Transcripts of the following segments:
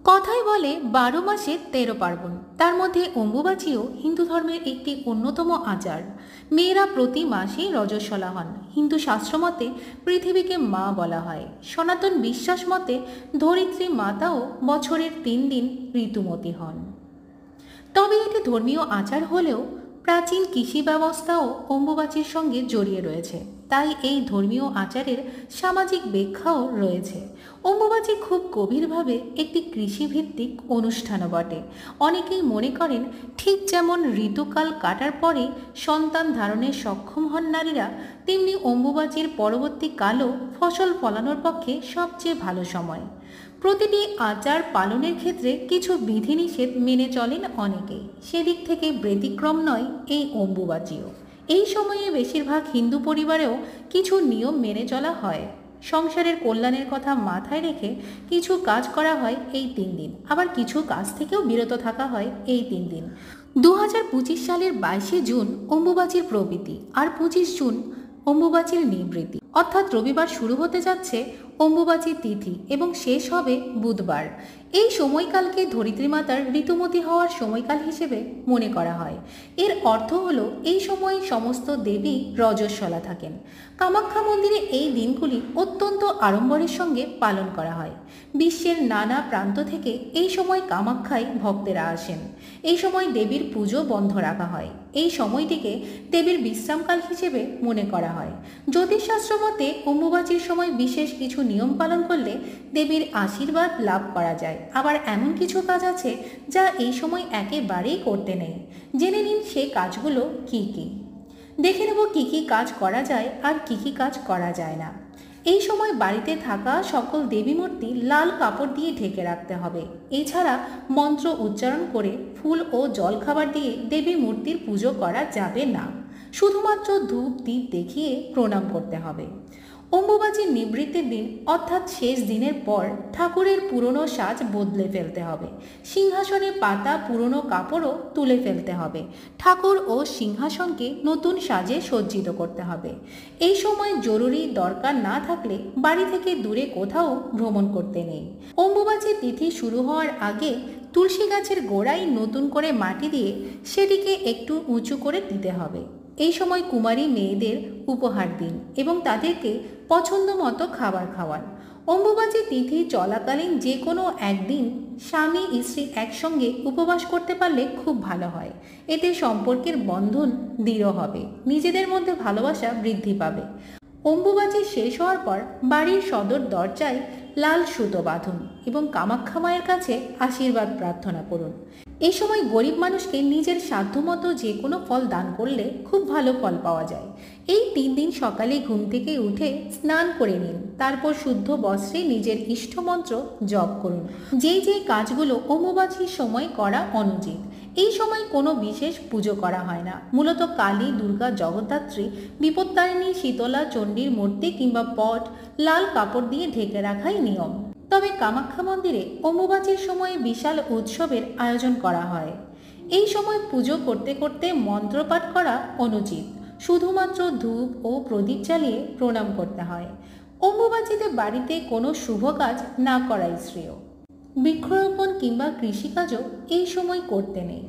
কথাই বলে 12 মাসে 13 পার্বণ। তার মধ্যে অম্বুবাচীও হিন্দু ধর্মের একটি অন্যতম আচার। মেয়েরা প্রতি মাসে রজস্বলা হন। হিন্দু শাস্ত্রমতে পৃথিবীকে মা বলা হয়। সনাতন বিশ্বাস মতে ধরিত্রী মাতাও বছরের 3 দিন ঋতুমতী হন। তবে এটি ধর্মীয় আচার হলেও প্রাচীন কৃষি ব্যবস্থাও অম্বুবাচীর সঙ্গে জড়িয়ে রয়েছে। তাই এই ধর্মীয় আচারের সামাজিক ব্যাখ্যাও রয়েছে। অম্বুবাচী খুব গভীরভাবে একটি কৃষিভিত্তিক অনুষ্ঠানও বটে। অনেকেই মনে করেন ঠিক যেমন ঋতুকাল কাটার পরে সন্তান ধারণে সক্ষম হন নারীরা, তেমনি অম্বুবাচীর পরবর্তী কালও ফসল ফলানোর পক্ষে সবচেয়ে ভালো সময়। প্রতিটি আচার পালনের ক্ষেত্রে কিছু বিধিনিষেধ মেনে চলেন অনেকেই। সেদিক থেকে ব্যতিক্রম নয় এই অম্বুবাচীও। এই সময়ে বেশিরভাগ হিন্দু পরিবারেও কিছু নিয়ম মেনে চলা হয়। সংসারের কল্যাণের কথা মাথায় রেখে কিছু কাজ করা হয় এই 3 দিন, আবার কিছু কাজ থেকেও বিরত থাকা হয় এই 3 দিন। 2025 সালের 22শে জুন অম্বুবাচীর প্রবৃত্তি আর 25 জুন অম্বুবাচীর নিবৃত্তি, অর্থাৎ রবিবার শুরু হতে যাচ্ছে অম্বুবাচী তিথি এবং শেষ হবে বুধবার। এই সময়কালকে ধরিত্রী মাতার ঋতুমতী হওয়ার সময়কাল হিসেবে মনে করা হয়। এর অর্থ হলো এই সময়ে সমস্ত দেবী রজস্বলা থাকেন। কামাখ্যা মন্দিরে এই দিনগুলি অত্যন্ত আড়ম্বরের সঙ্গে পালন করা হয়। বিশ্বের নানা প্রান্ত থেকে এই সময় কামাখ্যায় ভক্তেরা আসেন। এই সময় দেবীর পুজো বন্ধ রাখা হয়। এই সময়টিকে দেবীর বিশ্রামকাল হিসেবে মনে করা হয়। জ্যোতিষশাস্ত্র মতে অম্বুবাচীর সময় বিশেষ কিছু নিয়ম পালন করলে দেবীর আশীর্বাদ লাভ করা যায়। আবার এমন কিছু কাজ আছে যা এই সময় একেবারেই করতে নেই। জেনে নিন সে কাজগুলো কি কি। দেখে নেব কি কি কাজ করা যায় আর কি কি কাজ করা যায় না। এই সময় বাড়িতে থাকা সকল দেবী মূর্তি লাল কাপড় দিয়ে ঢেকে রাখতে হবে। এছাড়া মন্ত্র উচ্চারণ করে ফুল ও জলখাবার দিয়ে দেবী মূর্তির পুজো করা যাবে না। শুধুমাত্র ধূপ দ্বীপ দেখিয়ে প্রণাম করতে হবে। অম্বুবাচীর নিবৃত্তির দিন অর্থাৎ শেষ দিনের পর ঠাকুরের পুরনো সাজ বদলে ফেলতে হবে। সিংহাসনে পাতা পুরনো কাপড়ও তুলে ফেলতে হবে। ঠাকুর ও সিংহাসনকে নতুন সাজে সজ্জিত করতে হবে। এই সময় জরুরি দরকার না থাকলে বাড়ি থেকে দূরে কোথাও ভ্রমণ করতে নেই। অম্বুবাচী তিথি শুরু হওয়ার আগে তুলসী গাছের গোড়ায় নতুন করে মাটি দিয়ে সেটিকে একটু উঁচু করে দিতে হবে। এই সময় কুমারী মেয়েদের উপহার দিন এবং তাদেরকে পছন্দ মতো খাবার খাওয়ান। অম্বুবাচী তিথি চলাকালীন যে কোনো একদিন স্বামী স্ত্রী একসঙ্গে উপবাস করতে পারলে খুব ভালো হয়। এতে সম্পর্কের বন্ধন দৃঢ় হবে, নিজেদের মধ্যে ভালোবাসা বৃদ্ধি পাবে। অম্বুবাচী শেষ হওয়ার পর বাড়ির সদর দরজায় লাল সুতো বাঁধুন এবং কামাখ্যা মায়ের কাছে আশীর্বাদ প্রার্থনা করুন। এই সময় গরিব মানুষকে নিজের সাধ্যমতো যে কোনো ফল দান করলে খুব ভালো ফল পাওয়া যায়। এই 3 দিন সকালে ঘুম থেকে উঠে স্নান করে নিন, তারপর শুদ্ধ বস্ত্রে নিজের ইষ্টমন্ত্র জপ করুন। যে কাজগুলো অম্বুবাচীর সময় করা অনুচিত। এই সময় কোনো বিশেষ পুজো করা হয় না। মূলত কালী, দুর্গা, জগদ্ধাত্রী, বিপত্তারিণী, শীতলা, চণ্ডীর মূর্তি কিংবা পট লাল কাপড় দিয়ে ঢেকে রাখাই নিয়ম। তবে কামাখ্যা মন্দিরে অম্বুবাচীর সময়ে বিশাল উৎসবের আয়োজন করা হয়। এই সময় পুজো করতে করতে মন্ত্রপাঠ করা অনুচিত। শুধুমাত্র ধূপ ও প্রদীপ জ্বালিয়ে প্রণাম করতে হয়। অম্বুবাচীতে বাড়িতে কোনো শুভ কাজ না করাই শ্রেয়। বৃক্ষরোপণ কিংবা কৃষিকাজও এই সময় করতে নেই।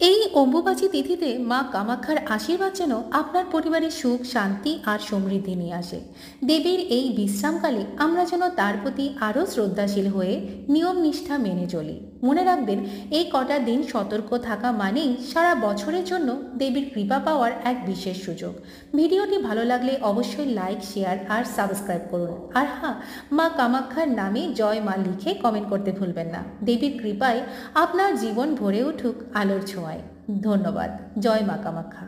এই অম্বুবাচী তিথিতে মা কামাখ্যার আশীর্বাদ যেন আপনার পরিবারে সুখ, শান্তি আর সমৃদ্ধি নিয়ে আসে। দেবীর এই বিশ্রামকালে আমরা যেন তার প্রতি আরও শ্রদ্ধাশীল হয়ে নিয়ম নিষ্ঠা মেনে চলি। মনে রাখবেন, এই কটা দিন সতর্ক থাকা মানেই সারা বছরের জন্য দেবীর কৃপা পাওয়ার এক বিশেষ সুযোগ। ভিডিওটি ভালো লাগলে অবশ্যই লাইক, শেয়ার আর সাবস্ক্রাইব করুন। আর হ্যাঁ, মা কামাখ্যার নামে জয় মা লিখে কমেন্ট করতে ভুলবেন না। দেবীর কৃপায় আপনার জীবন ভরে উঠুক আলোর ছোঁয়ায়। ধন্যবাদ। জয় মা কামাখ্যা।